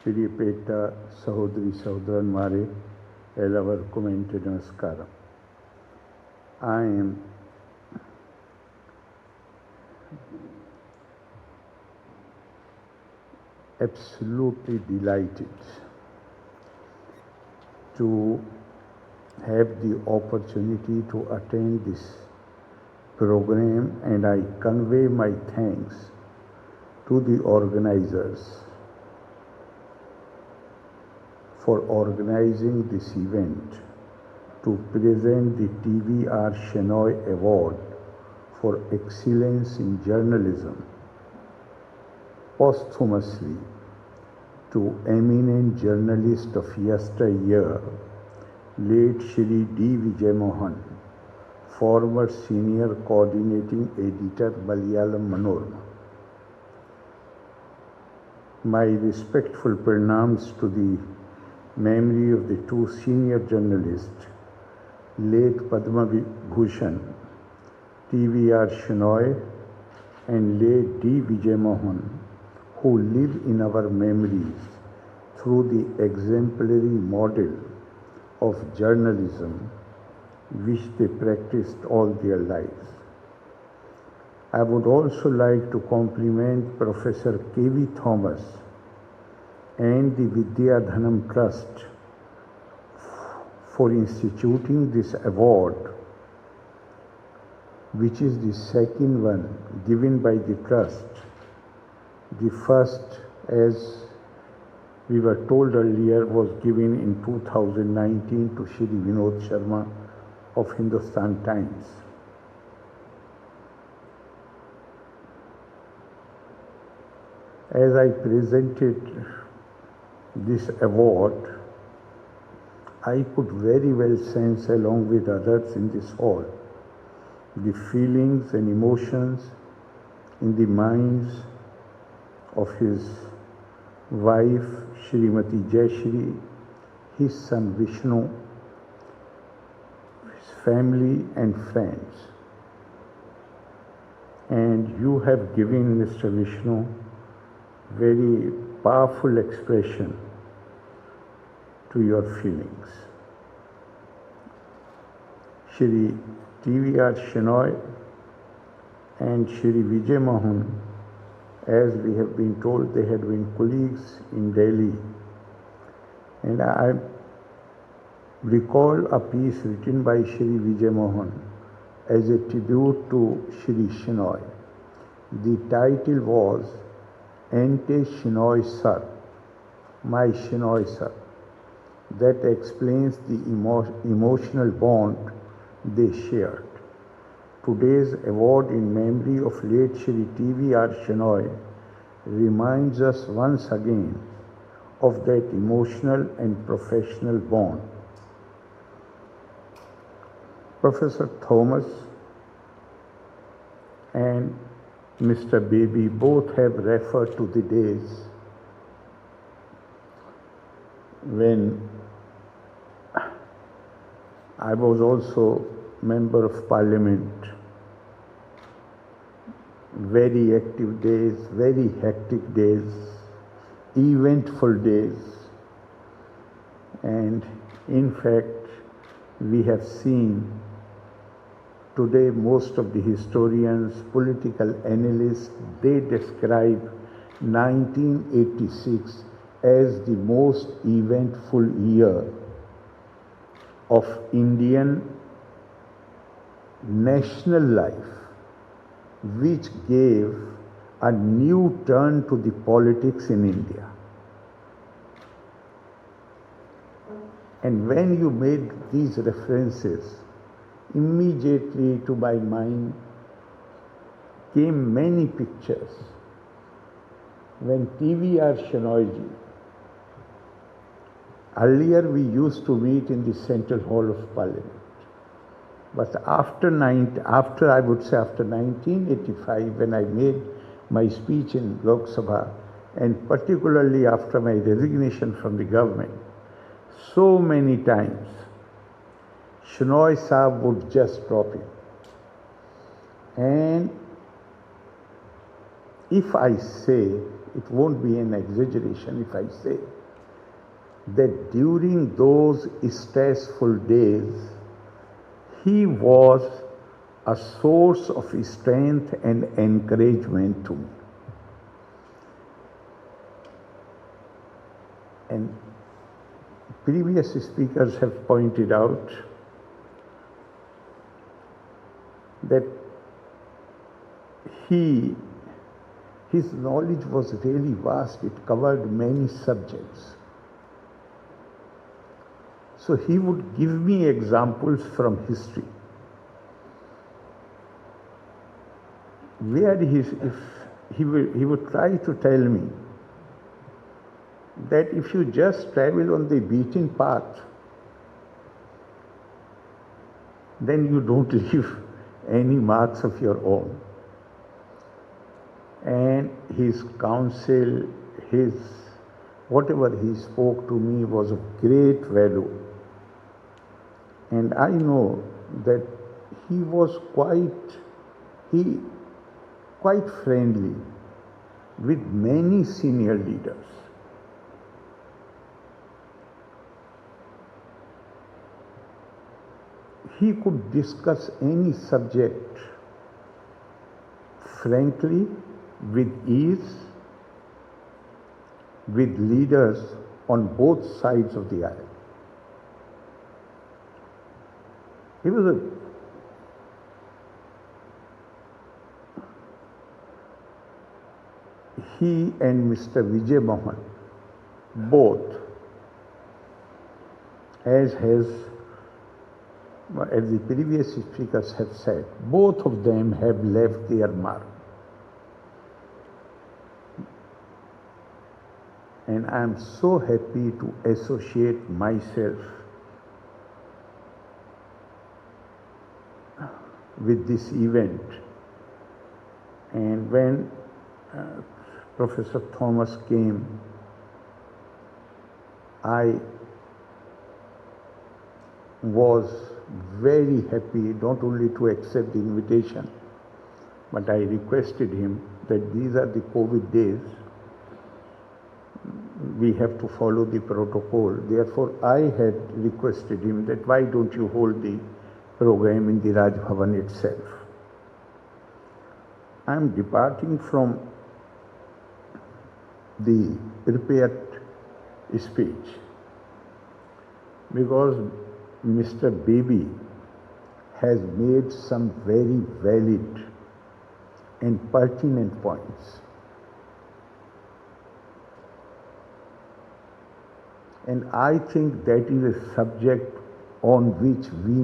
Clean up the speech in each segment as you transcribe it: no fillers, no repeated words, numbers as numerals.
പ്രിയപ്പെട്ട സഹോദരി സഹോദരന്മാരെ, എല്ലാവർക്കും എൻ്റെ നമസ്കാരം. I am absolutely delighted to have the opportunity to attend this program, and I convey my thanks to the organizers for organizing this event to present the T.V.R. Shenoy Award for Excellence in Journalism posthumously to eminent journalist of yesteryear, late Shri D. Vijay Mohan, former senior coordinating editor, Malayalam Manorama. My respectful pranams to the memory of the two senior journalists, late Padma Bhushan T.V.R. Shenoy and late D. Vijay Mohan, who live in our memories through the exemplary model of journalism which they practiced all their lives. I would also like to compliment Professor K.V. Thomas and the Vidyadhanam Trust for instituting this award, which is the second one given by the trust. The first, as we were told earlier, was given in 2019 to Shri Vinod Sharma of Hindustan Times. As I presented this award, I could very well sense, along with others in this hall, the feelings and emotions in the minds of his wife, Srimati Jayashri, his son Vishnu, his family and friends. And you have given Mr. Vishnu very powerful expression to your feelings. Shri T.V.R. Shenoy and Shri Vijay Mohan, as we have been told, they had been colleagues in Delhi. And I recall a piece written by Shri Vijay Mohan as a tribute to Shri Shenoy. The title was Ante Shenoy Sir, My Shenoy Sir. That explains the emotional bond they shared. Today's award in memory of late Shri T.V.R. Shenoy reminds us once again of that emotional and professional bond. Professor Thomas and Mr. Baby both have referred to the days when I was also member of Parliament. Very active days, very hectic days, eventful days. And in fact, we have seen today most of the historians, political analysts, they describe 1986 as the most eventful year of Indian national life, which gave a new turn to the politics in India. And when you made these references, immediately to my mind came many pictures when T.V.R. Shenoy ji, earlier we used to meet in the Central Hall of Parliament. But after 1985, when I made my speech in Lok Sabha, and particularly after my resignation from the government, so many times Shenoy Saab would just drop in. And if I say it won't be an exaggeration if I say that during those stressful days, he was a source of strength and encouragement to me. And previous speakers have pointed out that his knowledge was really vast. It covered many subjects. So he would give me examples from history, where he would try to tell me that if you just travel on the beaten path, then you don't leave any marks of your own. And his counsel, whatever he spoke to me was of great value. And I know that he was quite friendly with many senior leaders. He could discuss any subject frankly, with ease, with leaders on both sides of the aisle. He and Mr. Vijay Mohan, both, as the previous speakers have said, both of them have left their mark. And I am so happy to associate myself with this event. And when Professor Thomas came, I was very happy not only to accept the invitation, but I requested him that these are the COVID days. We have to follow the protocol. Therefore, I had requested him that why don't you hold the program in the Raj Bhavan itself. I am departing from the prepared speech because Mr. Baby has made some very valid and pertinent points. And I think that is a subject on which we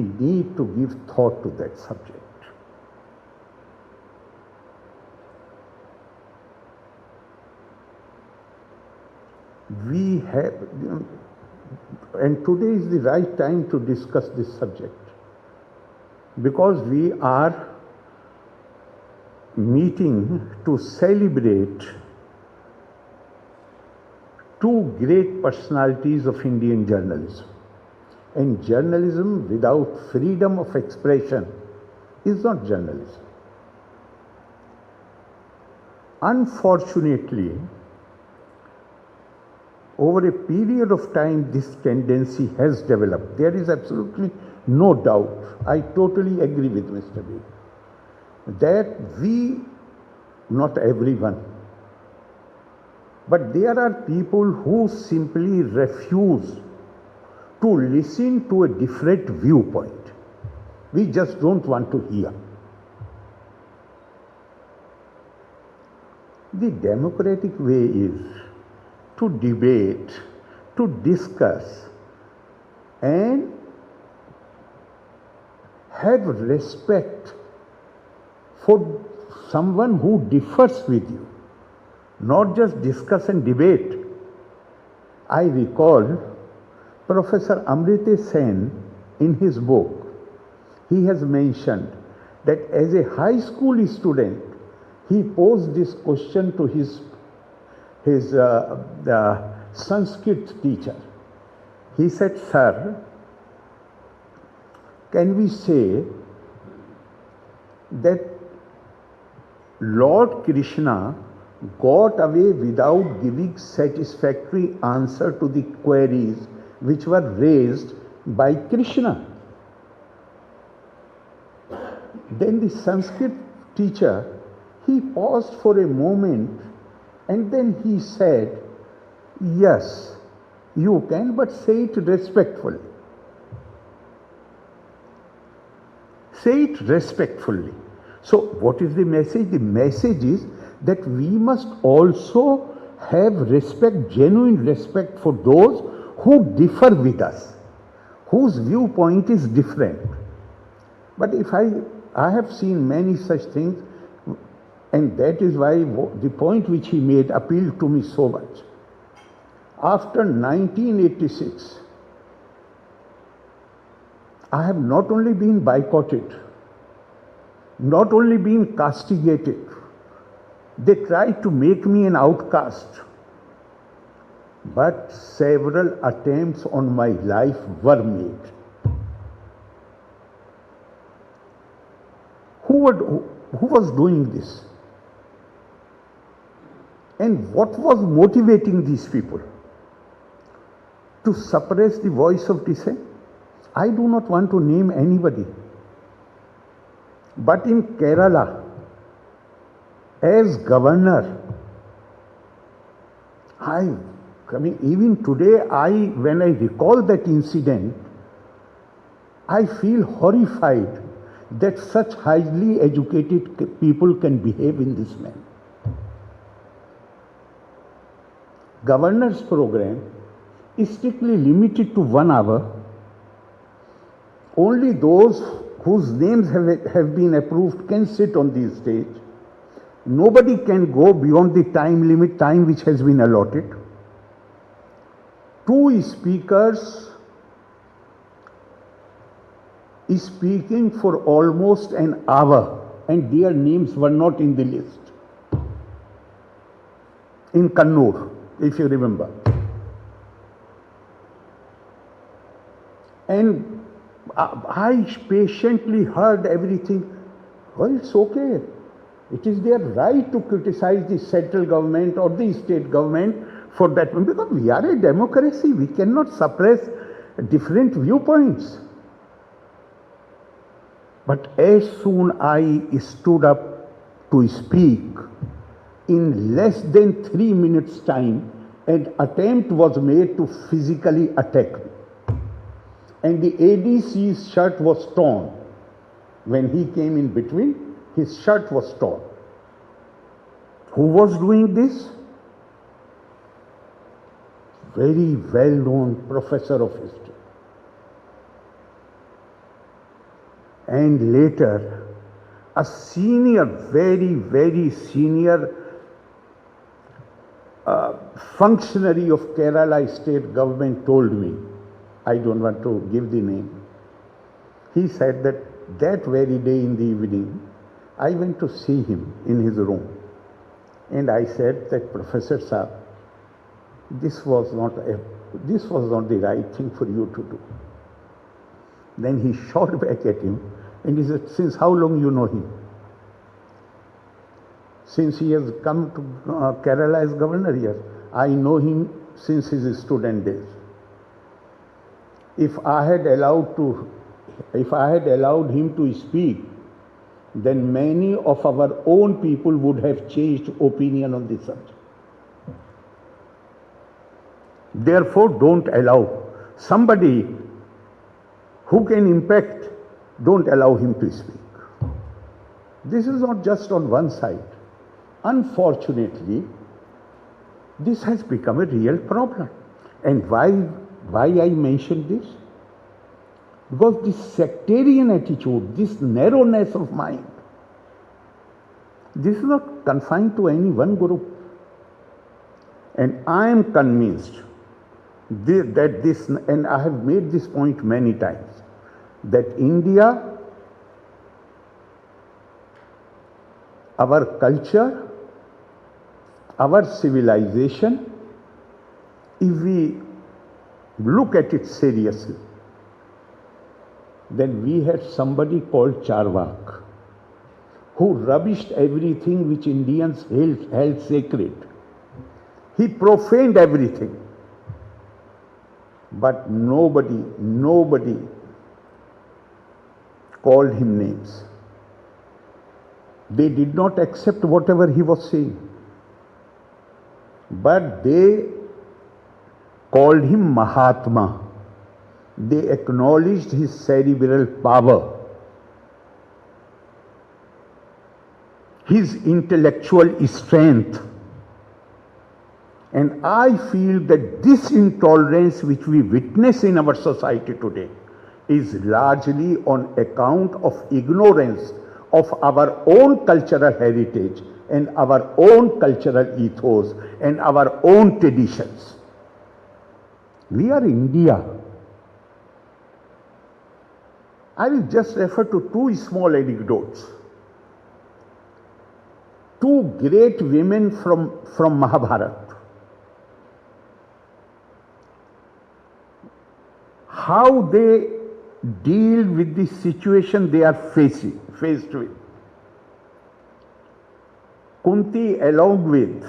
need to give thought to that subject. We have, and today is the right time to discuss this subject, because we are meeting to celebrate two great personalities of Indian journalism. And journalism without freedom of expression is not journalism. Unfortunately, over a period of time, this tendency has developed. There is absolutely no doubt. I totally agree with Mr. B. That not everyone, but there are people who simply refuse to listen to a different viewpoint. We just don't want to hear. The democratic way is to debate, to discuss, and have respect for someone who differs with you. Not just discuss and debate. I recall Professor Amrita Sen, in his book, he has mentioned that as a high school student, he posed this question to his Sanskrit teacher. He said, "Sir, can we say that Lord Krishna got away without giving satisfactory answer to the queries which were raised by Krishna. Then the Sanskrit teacher, he paused for a moment and then he said, yes, you can, but say it respectfully. Say it respectfully. So what is the message? The message is that we must also have respect, genuine respect for those who differ with us, whose viewpoint is different. But if I have seen many such things, and that is why the point which he made appealed to me so much. After 1986, I have not only been boycotted, not only been castigated, they tried to make me an outcast, but several attempts on my life were made. Who was doing this? And what was motivating these people to suppress the voice of dissent? I do not want to name anybody. But in Kerala, as governor, even today, when I recall that incident, I feel horrified that such highly educated people can behave in this manner. Governor's program is strictly limited to 1 hour. Only those whose names have been approved can sit on the stage. Nobody can go beyond the time limit, time which has been allotted. 2 speakers is speaking for almost an hour, and their names were not in the list. In Kannur, if you remember. And I patiently heard everything. Well, it's okay. It is their right to criticize the central government or the state government for that, because we are a democracy. We cannot suppress different viewpoints. But as soon I stood up to speak, in less than 3 minutes' time, an attempt was made to physically attack me. And the ADC's shirt was torn. When he came in between, his shirt was torn. Who was doing this? Very well-known professor of history. And later, a senior, very, very senior functionary of Kerala state government told me, I don't want to give the name. He said that very day in the evening, I went to see him in his room. And I said that, Professor Saab, this was not the right thing for you to do. Then he shot back at him and he said, since how long you know him? Since he has come to Kerala as governor here. I know him since his student days. If I had allowed him to speak, then many of our own people would have changed opinion on this subject. Therefore, don't allow somebody who can impact, don't allow him to speak. This is not just on one side. Unfortunately, this has become a real problem. And why I mention this? Because this sectarian attitude, this narrowness of mind, this is not confined to any one group. And I am convinced that this, and I have made this point many times, that India, our culture, our civilization, if we look at it seriously, then we had somebody called Charvak, who rubbished everything which Indians held sacred. He profaned everything. But nobody called him names. They did not accept whatever he was saying. But they called him Mahatma. They acknowledged his cerebral power, his intellectual strength. And I feel that this intolerance which we witness in our society today is largely on account of ignorance of our own cultural heritage and our own cultural ethos and our own traditions. We are India. I will just refer to two small anecdotes. Two great women from Mahabharata. How they deal with the situation they are faced with. Kunti, along with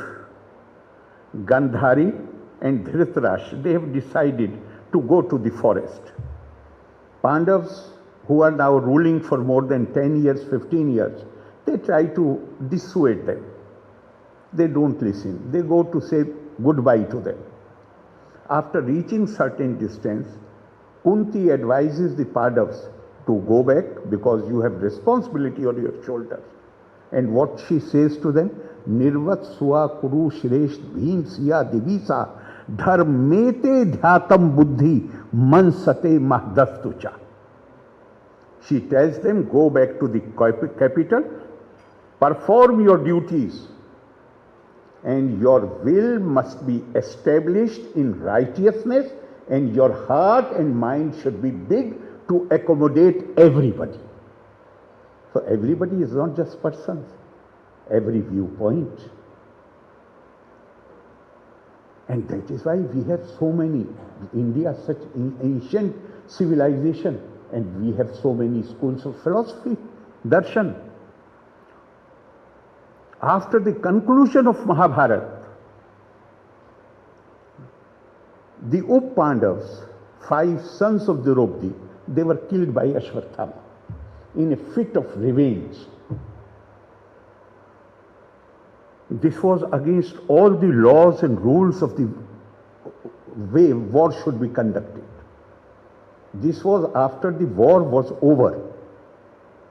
Gandhari and Dhritarashtra, they have decided to go to the forest. Pandavas, who are now ruling for more than 10 years, 15 years, they try to dissuade them. They don't listen. They go to say goodbye to them. After reaching certain distance, Kunti advises the Pandavas to go back because you have responsibility on your shoulders. And what she says to them, Nirvat Swa Kuru Shresht Bhim Siya Divisa Dharmete Dhyatam Buddhi Mansate Mahdastucha. She tells them, go back to the capital, perform your duties, and your will must be established in righteousness, and your heart and mind should be big to accommodate everybody. So everybody is not just persons, every viewpoint. And that is why we have so many, India such ancient civilization, and we have so many schools of philosophy, darshan. After the conclusion of Mahabharata, the Up-Pandavas, 5 sons of Draupadi, they were killed by Ashwathama in a fit of revenge. This was against all the laws and rules of the way war should be conducted. This was after the war was over.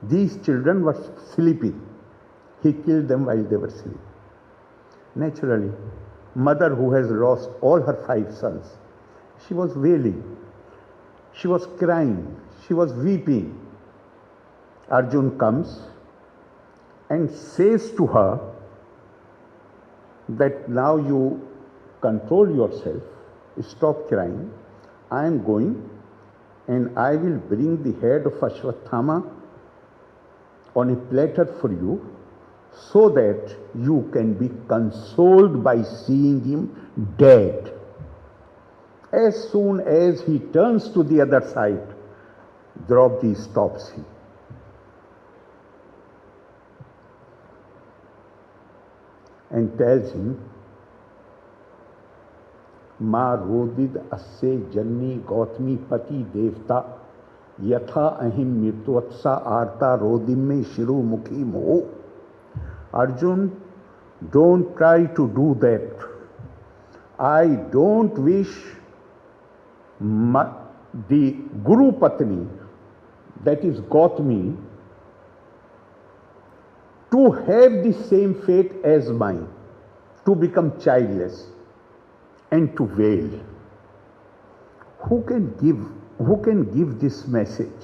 These children were sleeping. He killed them while they were sleeping. Naturally, mother who has lost all her 5 sons, she was wailing, she was crying, she was weeping. Arjun comes and says to her that now you control yourself, stop crying, I am going and I will bring the head of Ashwathama on a platter for you, so that you can be consoled by seeing him dead. As soon as he turns to the other side, Draupadi stops him. And tells him, Ma rodid asse janni Gautami pati devta yatha ahim mirtuvatsa arta rodim me shiru mukhi moho. Arjun, don't try to do that. I don't wish the Guru Patni, that is Gautami, to have the same fate as mine, to become childless and to wail. Who can give this message?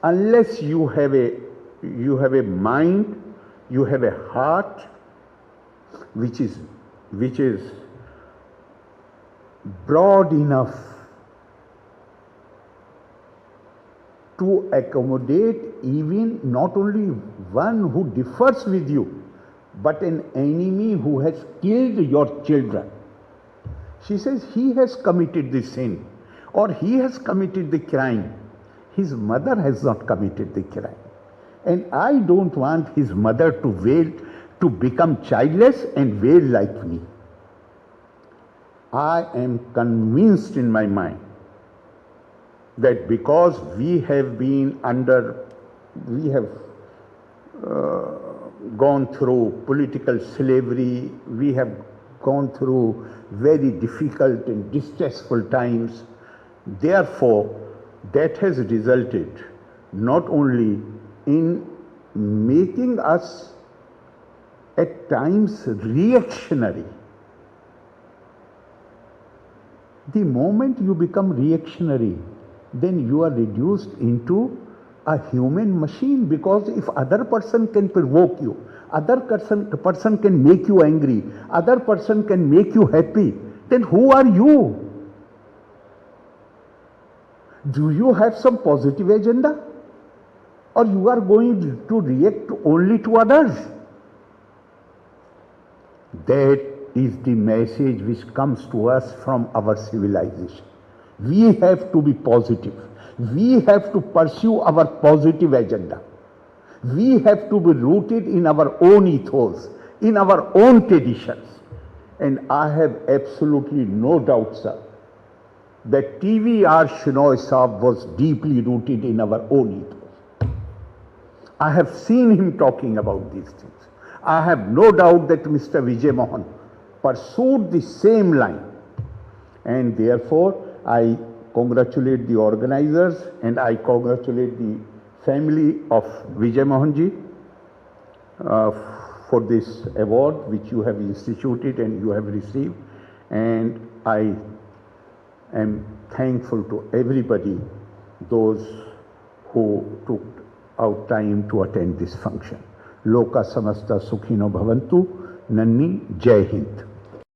Unless you have a mind, you have a heart which is broad enough to accommodate even not only one who differs with you, but an enemy who has killed your children. She says he has committed the sin or he has committed the crime. His mother has not committed the crime. And I don't want his mother to wail, to become childless and wail like me. I am convinced in my mind that because we have gone through political slavery, we have gone through very difficult and distressful times. Therefore, that has resulted not only in making us at times reactionary. The moment you become reactionary, then you are reduced into a human machine, because if other person can provoke you, other person can make you angry, other person can make you happy, then who are you? Do you have some positive agenda? Or you are going to react only to others? That is the message which comes to us from our civilization. We have to be positive. We have to pursue our positive agenda. We have to be rooted in our own ethos, in our own traditions. And I have absolutely no doubt, sir, that T.V.R. Shenoy Saab was deeply rooted in our own ethos. I have seen him talking about these things. I have no doubt that Mr. Vijay Mohan pursued the same line. And therefore, I congratulate the organizers and I congratulate the family of Vijay Mohanji for this award which you have instituted and you have received. And I am thankful to everybody, those who took out time to attend this function. Loka samasta sukhino bhavantu. Nanni, Jai Hind.